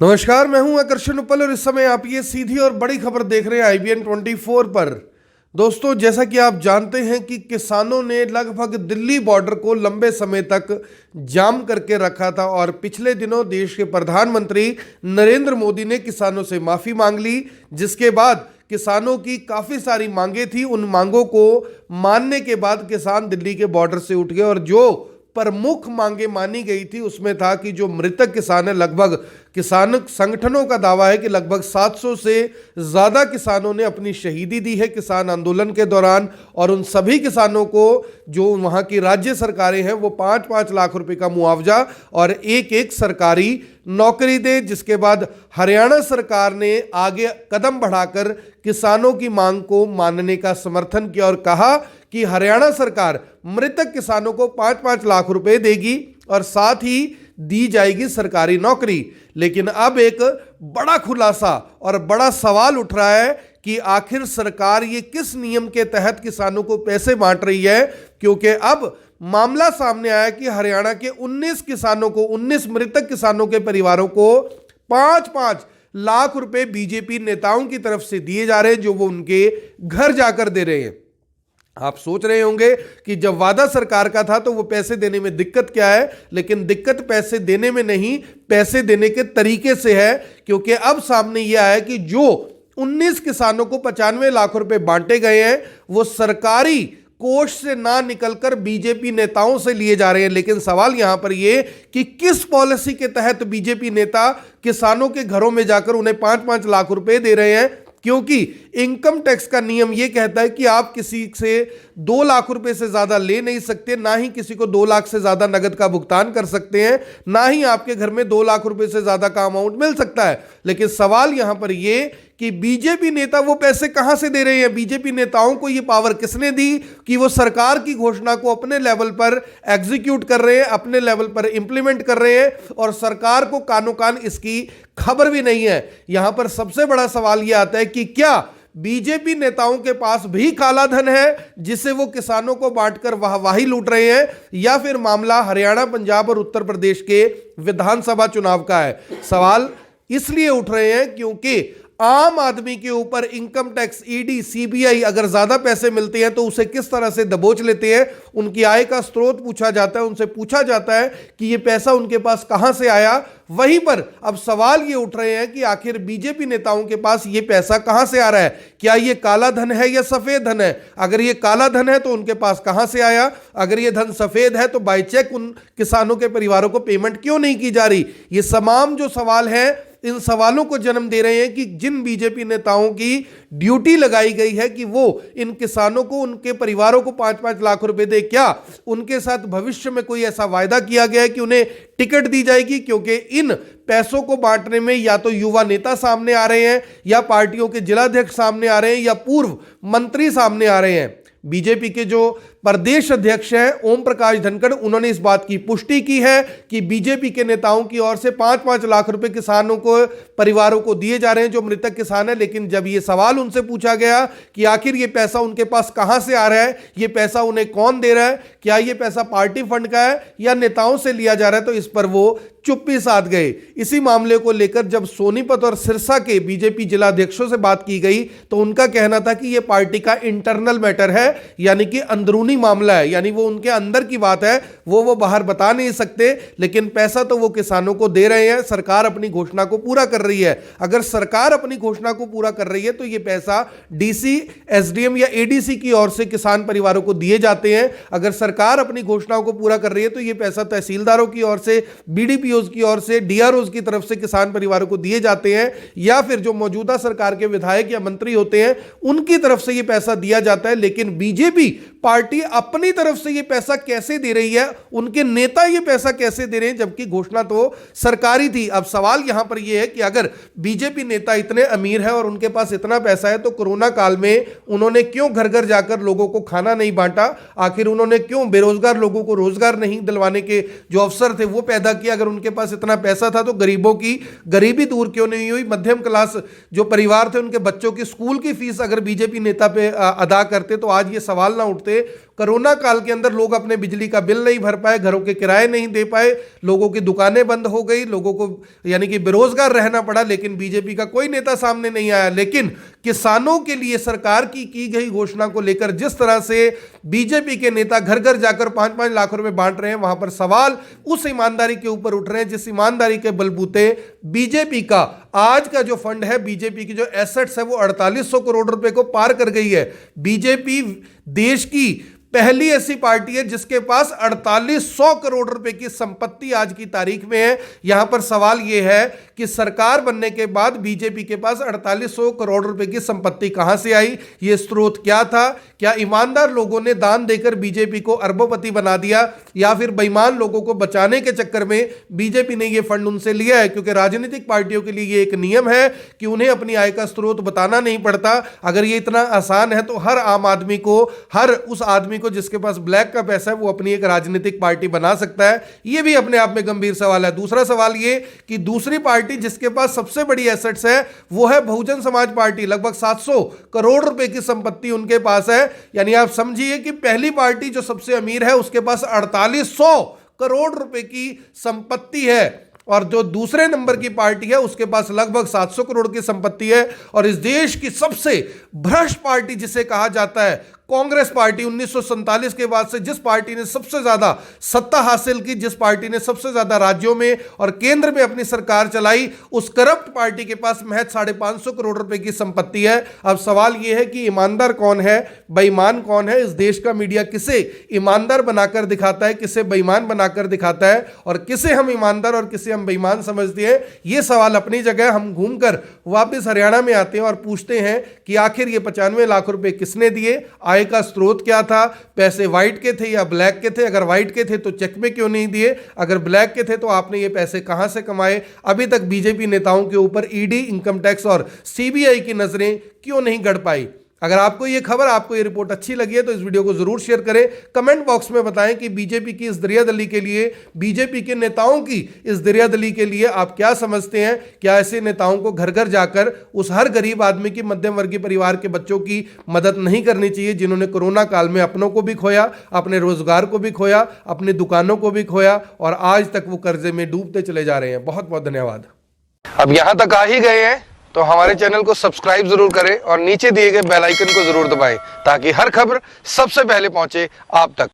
नमस्कार, मैं हूं आकर्षण उपल और इस समय आप ये सीधी और बड़ी खबर देख रहे हैं IBN 24 पर। दोस्तों, जैसा कि आप जानते हैं कि किसानों ने लगभग दिल्ली बॉर्डर को लंबे समय तक जाम करके रखा था और पिछले दिनों देश के प्रधानमंत्री नरेंद्र मोदी ने किसानों से माफी मांग ली, जिसके बाद किसानों की काफी सारी मांगे थी। उन मांगों को मानने के बाद किसान दिल्ली के बॉर्डर से उठ गए और जो प्रमुख मांगे मानी गई थी उसमें था कि जो मृतक किसान है, लगभग किसान संगठनों का दावा है कि लगभग 700 से ज़्यादा किसानों ने अपनी शहीदी दी है किसान आंदोलन के दौरान, और उन सभी किसानों को जो वहाँ की राज्य सरकारें हैं वो 5-5 लाख रुपए का मुआवजा और एक सरकारी नौकरी दे। जिसके बाद हरियाणा सरकार ने आगे कदम बढ़ाकर किसानों की मांग को मानने का समर्थन किया और कहा कि हरियाणा सरकार मृतक किसानों को 5-5 लाख रुपए देगी और साथ ही दी जाएगी सरकारी नौकरी। लेकिन अब एक बड़ा खुलासा और बड़ा सवाल उठ रहा है कि आखिर सरकार ये किस नियम के तहत किसानों को पैसे बांट रही है, क्योंकि अब मामला सामने आया कि हरियाणा के 19 किसानों को, 19 मृतक किसानों के परिवारों को 5-5 लाख रुपए बीजेपी नेताओं की तरफ से दिए जा रहे हैं, जो वो उनके घर जाकर दे रहे हैं। आप सोच रहे होंगे कि जब वादा सरकार का था तो वो पैसे देने में दिक्कत क्या है, लेकिन दिक्कत पैसे देने में नहीं, पैसे देने के तरीके से है। क्योंकि अब सामने यह आया कि जो 19 किसानों को 95 लाख रुपए बांटे गए हैं वो सरकारी कोष से ना निकलकर बीजेपी नेताओं से लिए जा रहे हैं। लेकिन सवाल यहां पर यह कि किस पॉलिसी के तहत बीजेपी नेता किसानों के घरों में जाकर उन्हें 5-5 लाख रुपए दे रहे हैं, क्योंकि इनकम टैक्स का नियम यह कहता है कि आप किसी से 2 लाख रुपए से ज्यादा ले नहीं सकते, ना ही किसी को 2 लाख से ज्यादा नगद का भुगतान कर सकते हैं, ना ही आपके घर में 2 लाख रुपए से ज्यादा का अमाउंट मिल सकता है। लेकिन सवाल यहां पर यह कि बीजेपी नेता वो पैसे कहां से दे रहे हैं, बीजेपी नेताओं को ये पावर किसने दी कि वो सरकार की घोषणा को अपने लेवल पर एग्जीक्यूट कर रहे हैं, अपने लेवल पर इंप्लीमेंट कर रहे हैं, और सरकार को कानो कान इसकी खबर भी नहीं है। यहां पर सबसे बड़ा सवाल यह आता है कि क्या बीजेपी नेताओं के पास भी काला धन है जिसे वो किसानों को बांटकर वाहवाही लूट रहे हैं, या फिर मामला हरियाणा, पंजाब और उत्तर प्रदेश के विधानसभा चुनाव का है। सवाल इसलिए उठ रहे हैं क्योंकि आम आदमी के ऊपर इनकम टैक्स, ईडी, सीबीआई अगर ज्यादा पैसे मिलते हैं तो उसे किस तरह से दबोच लेते हैं। उनकी आय का स्रोत पूछा जाता है, उनसे पूछा जाता है कि ये पैसा उनके पास कहां से आया। वहीं पर अब सवाल ये उठ रहे हैं कि आखिर बीजेपी नेताओं के पास ये पैसा कहां से आ रहा है, क्या ये काला धन है या सफेद धन है। अगर ये काला धन है तो उनके पास कहां से आया, अगर ये धन सफेद है तो बाय चेक उन किसानों के परिवारों को पेमेंट क्यों नहीं की जा रही। ये तमाम जो सवाल है, इन सवालों को जन्म दे रहे हैं कि जिन बीजेपी नेताओं की ड्यूटी लगाई गई है कि वो इन किसानों को, उनके परिवारों को 5-5 लाख रुपए दे, क्या उनके साथ भविष्य में कोई ऐसा वायदा किया गया है कि उन्हें टिकट दी जाएगी। क्योंकि इन पैसों को बांटने में या तो युवा नेता सामने आ रहे हैं, या पार्टियों के जिलाध्यक्ष सामने आ रहे हैं, या पूर्व मंत्री सामने आ रहे हैं। बीजेपी के जो प्रदेश अध्यक्ष हैं ओम प्रकाश धनखड़, उन्होंने इस बात की पुष्टि की है कि बीजेपी के नेताओं की ओर से 5-5 लाख रुपए किसानों को, परिवारों को दिए जा रहे हैं जो मृतक किसान है। लेकिन जब ये सवाल उनसे पूछा गया कि आखिर ये पैसा उनके पास कहां से आ रहा है, ये पैसा उन्हें कौन दे रहा है, क्या ये पैसा पार्टी फंड का है या नेताओं से लिया जा रहा है, तो इस पर वो चुप्पी साध गए। इसी मामले को लेकर जब सोनीपत और सिरसा के बीजेपी जिलाध्यक्षों से बात की गई तो उनका कहना था कि यह पार्टी का इंटरनल मैटर है, यानी कि अंदरूनी मामला है, यानी वो उनके अंदर की बात है, वो बाहर बता नहीं सकते। लेकिन पैसा तो वो किसानों को दे रहे हैं, सरकार अपनी घोषणा को पूरा कर रही है। अगर सरकार अपनी घोषणा को पूरा कर रही है तो ये पैसा डीसी, एसडीएम या एडीसी की ओर से किसान परिवारों को दिए जाते हैं। अगर सरकार अपनी घोषणाओं को पूरा कर रही है तो ये पैसा तहसीलदारों की ओर से, बीडीपीओ की ओर से, डीआरओ की तरफ से किसान परिवारों को दिए जाते हैं, या फिर जो मौजूदा सरकार के विधायक या मंत्री होते हैं उनकी तरफ से ये पैसा दिया जाता है। लेकिन बीजेपी पार्टी अपनी तरफ से ये पैसा कैसे दे रही है, उनके नेता ये पैसा कैसे दे रहे हैं, जबकि घोषणा तो सरकारी थी। अब सवाल यहां पर यह है कि अगर बीजेपी नेता इतने अमीर है और उनके पास इतना पैसा है तो कोरोना काल में उन्होंने क्यों घर घर जाकर लोगों को खाना नहीं बांटा, आखिर उन्होंने क्यों बेरोजगार लोगों को रोजगार नहीं दिलवाने के जो अवसर थे वो पैदा किया। अगर उनके पास इतना पैसा था तो गरीबों की गरीबी दूर क्यों नहीं हुई, मध्यम क्लास जो परिवार थे उनके बच्चों की स्कूल की फीस अगर बीजेपी नेता पे अदा करते तो आज ये सवाल ना उठते से कोरोना काल के अंदर लोग अपने बिजली का बिल नहीं भर पाए, घरों के किराए नहीं दे पाए, लोगों की दुकानें बंद हो गई, लोगों को यानी कि बेरोजगार रहना पड़ा, लेकिन बीजेपी का कोई नेता सामने नहीं आया। लेकिन किसानों के लिए सरकार की गई घोषणा को लेकर जिस तरह से बीजेपी के नेता घर घर जाकर 5-5 लाख रुपए बांट रहे हैं, वहां पर सवाल उस ईमानदारी के ऊपर उठ रहे हैं जिस ईमानदारी के बलबूते बीजेपी का आज का जो फंड है, बीजेपी की जो एसेट्स है वो 4800 करोड़ रुपए को पार कर गई है। बीजेपी देश की पहली ऐसी पार्टी है जिसके पास 4800 करोड़ रुपए की संपत्ति आज की तारीख में है। यहां पर सवाल यह है कि सरकार बनने के बाद बीजेपी के पास 4800 करोड़ रुपए की संपत्ति कहां से आई, यह स्रोत क्या था? क्या ईमानदार लोगों ने दान देकर बीजेपी को अरबोपति बना दिया, या फिर बेईमान लोगों को बचाने के चक्कर में बीजेपी ने यह फंड उनसे लिया है? क्योंकि राजनीतिक पार्टियों के लिए यह एक नियम है कि उन्हें अपनी आय का स्रोत बताना नहीं पड़ता। अगर यह इतना आसान है तो हर आम आदमी को, हर उस आदमी को जिसके पास ब्लैक का पैसा है, वो अपनी एक राजनीतिक पार्टी बना सकता है। यह भी अपने आप में गंभीर सवाल है। दूसरा सवाल यह कि दूसरी पार्टी जिसके पास सबसे बड़ी एसेट्स है वो है बहुजन समाज पार्टी। लगभग 700 करोड़ रुपए की संपत्ति उनके पास है। यानी आप समझिए कि पहली पार्टी जो सबसे अमीर है उसके पास 4800 करोड़ रुपए की संपत्ति है, और जो दूसरे नंबर की पार्टी है उसके पास लगभग 700 करोड़ की संपत्ति है। और इस देश की सबसे भ्रष्ट पार्टी जिसे कहा जाता है कांग्रेस पार्टी, 1947 के बाद से जिस पार्टी ने सबसे ज्यादा सत्ता हासिल की, जिस पार्टी ने सबसे ज्यादा राज्यों में और केंद्र में अपनी सरकार चलाई, उस करप्ट पार्टी के पास महज 550 करोड़ रुपए की संपत्ति है। अब सवाल यह है कि ईमानदार कौन है, बेईमान कौन है? इस देश का मीडिया किसे ईमानदार बनाकर दिखाता है, किसे बेईमान बनाकर दिखाता है, और किसे हम ईमानदार और किसे हम बेईमान समझते हैं? यह सवाल अपनी जगह। हम घूमकर वापस हरियाणा में आते हैं और पूछते हैं कि आखिर ये 95 लाख रुपए किसने दिए, आय का स्रोत क्या था, पैसे व्हाइट के थे या ब्लैक के थे? अगर व्हाइट के थे तो चेक में क्यों नहीं दिए? अगर ब्लैक के थे तो आपने ये पैसे कहां से कमाए? अभी तक बीजेपी नेताओं के ऊपर ईडी, इनकम टैक्स और सीबीआई की नजरें क्यों नहीं गड़ पाई? अगर आपको ये खबर, आपको ये रिपोर्ट अच्छी लगी है तो इस वीडियो को जरूर शेयर करें। कमेंट बॉक्स में बताएं कि बीजेपी की इस दरियादली के लिए, बीजेपी के नेताओं की इस दरियादली के लिए आप क्या समझते हैं? क्या ऐसे नेताओं को घर घर जाकर उस हर गरीब आदमी की, मध्यम वर्गीय परिवार के बच्चों की मदद नहीं करनी चाहिए जिन्होंने कोरोना काल में अपनों को भी खोया, अपने रोजगार को भी खोया, अपनी दुकानों को भी खोया, और आज तक वो कर्जे में डूबते चले जा रहे हैं? बहुत बहुत धन्यवाद। अब यहां तक आ ही गए हैं तो हमारे चैनल को सब्सक्राइब जरूर करें और नीचे दिए गए बेल आइकन को जरूर दबाएं ताकि हर खबर सबसे पहले पहुंचे आप तक।